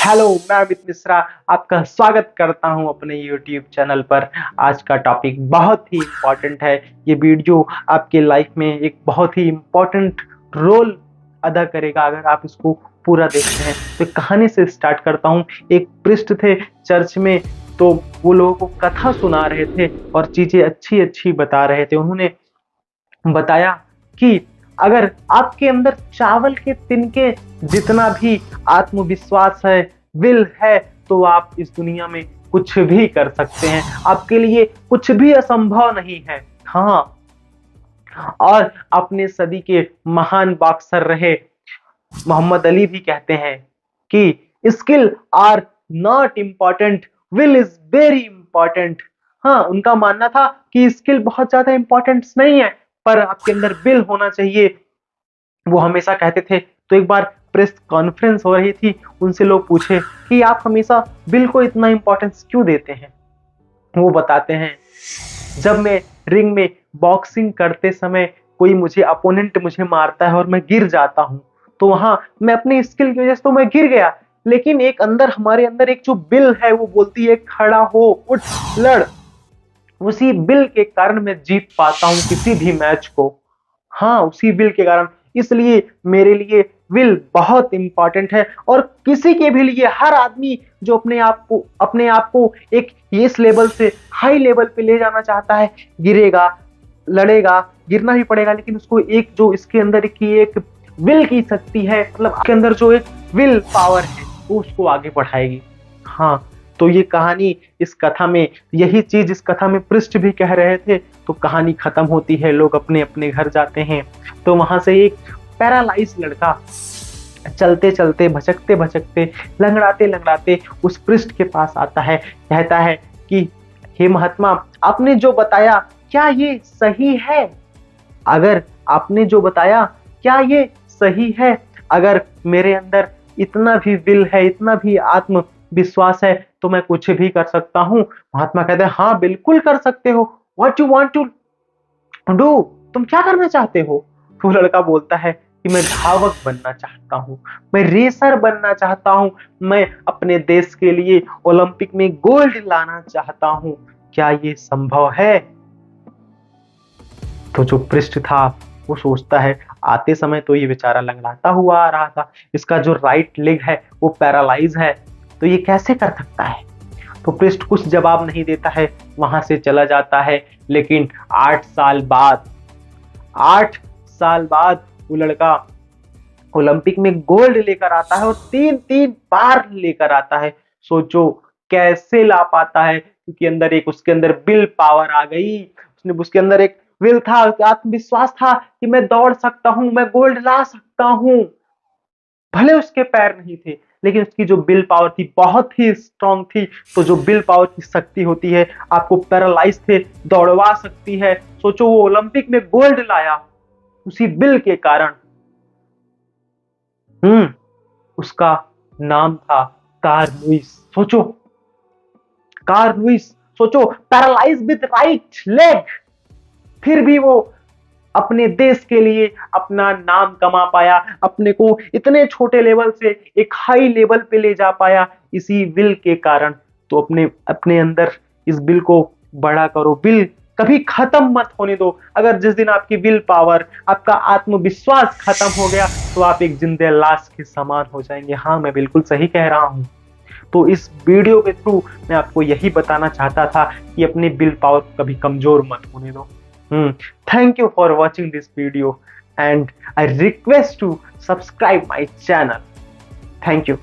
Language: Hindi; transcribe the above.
हेलो, मैं अमित मिश्रा आपका स्वागत करता हूं अपने YouTube चैनल पर। आज का टॉपिक बहुत ही इम्पोर्टेंट है। ये वीडियो आपके लाइफ में एक बहुत ही इम्पोर्टेंट रोल अदा करेगा अगर आप इसको पूरा देखते हैं। तो कहानी से स्टार्ट करता हूं। एक प्रिस्ट थे चर्च में, तो वो लोगों को कथा सुना रहे थे और चीजें अच्छी बता रहे थे। उन्होंने बताया कि अगर आपके अंदर चावल के तिनके जितना भी आत्मविश्वास है, विल है, तो आप इस दुनिया में कुछ भी कर सकते हैं। आपके लिए कुछ भी असंभव नहीं है। हाँ, और अपने सदी के महान बॉक्सर रहे मोहम्मद अली भी कहते हैं कि skill are not important, will is very important. हाँ, उनका मानना था कि स्किल बहुत ज्यादा इंपॉर्टेंट नहीं है, पर आपके अंदर विल होना चाहिए, वो हमेशा कहते थे। तो एक बार प्रेस कॉन्फ्रेंस हो रही थी, उनसे लोग पूछे कि आप हमेशा विल को इतना इंपॉर्टेंस क्यों देते हैं। वो बताते हैं, जब मैं रिंग में बॉक्सिंग करते समय कोई मुझे अपोनेंट मुझे मारता है और मैं गिर जाता हूं, तो वहां मैं अपनी स्किल की वजह से तो मैं गिर गया, लेकिन एक अंदर हमारे अंदर एक जो विल है वो बोलती है खड़ा हो, उठ, लड़। उसी विल के कारण मैं जीत पाता हूं किसी भी मैच को। हाँ, उसी विल के कारण। इसलिए मेरे लिए विल बहुत इंपॉर्टेंट है, और किसी के भी लिए, हर आदमी जो अपने आप को एक इस लेवल से हाई लेवल पे ले जाना चाहता है, गिरेगा, लड़ेगा, गिरना भी पड़ेगा, लेकिन उसको एक जो इसके अंदर की एक विल की शक्ति है, मतलब आपके अंदर जो एक विल पावर है, वो उसको आगे बढ़ाएगी। हाँ, तो ये कहानी, इस कथा में यही चीज इस कथा में पृष्ठ भी कह रहे थे। तो कहानी खत्म होती है, लोग अपने अपने घर जाते हैं। तो वहां से एक पैरालाइज लड़का चलते चलते, भटकते भटकते, लंगड़ाते लंगड़ाते उस पृष्ठ के पास आता है। कहता है कि हे महात्मा, आपने जो बताया क्या ये सही है? अगर आपने जो बताया क्या ये सही है? अगर मेरे अंदर इतना भी विल है, इतना भी आत्मविश्वास है, तो मैं कुछ भी कर सकता हूँ। महात्मा कहते हैं, हाँ बिल्कुल कर सकते हो। What you want to do? तुम क्या करना चाहते हो? वो लड़का बोलता है कि मैं धावक बनना चाहता हूँ, मैं रेसर बनना चाहता हूँ, मैं अपने देश के लिए ओलंपिक में गोल्ड लाना चाहता हूँ। क्या ये संभव है? तो जो पृष्ठ था वो सोचता है, आते समय तो ये बेचारा लंगड़ाता हुआ आ रहा था, इसका जो राइट लेग है वो पैरालाइज है, तो ये कैसे कर सकता है? तो पृष्ठ कुछ जवाब नहीं देता है, वहां से चला जाता है। लेकिन 8 साल बाद वो लड़का ओलंपिक में गोल्ड लेकर आता है, और 3 बार लेकर आता है। सोचो कैसे ला पाता है, क्योंकि अंदर एक उसके अंदर विल पावर आ गई। उसके अंदर एक विल था, आत्मविश्वास था कि मैं दौड़ सकता हूं, मैं गोल्ड ला सकता हूं। भले उसके पैर नहीं थे, लेकिन उसकी जो विल पावर थी बहुत ही स्ट्रांग थी। तो जो विल पावर की शक्ति होती है, आपको पैरालाइज थे दौड़वा सकती है। सोचो वो ओलंपिक में गोल्ड लाया उसी विल के कारण। उसका नाम था कार्ल लुईस। सोचो, कार्ल लुईस, सोचो, पैरालाइज विद राइट लेग, फिर भी वो अपने देश के लिए अपना नाम कमा पाया, अपने को इतने छोटे लेवल से एक हाई लेवल पे ले जा पाया, इसी विल के कारण। तो अपने अपने अंदर इस विल को बड़ा करो, विल कभी खत्म मत होने दो। अगर जिस दिन आपकी विल पावर, आपका आत्मविश्वास खत्म हो गया, तो आप एक जिंदा लाश के समान हो जाएंगे। हाँ, मैं बिल्कुल सही कह रहा हूं। तो इस वीडियो के थ्रू मैं आपको यही बताना चाहता था कि अपनी विल पावर को कभी कमजोर मत होने दो। Thank you for watching this video, and I request to subscribe my channel. Thank you.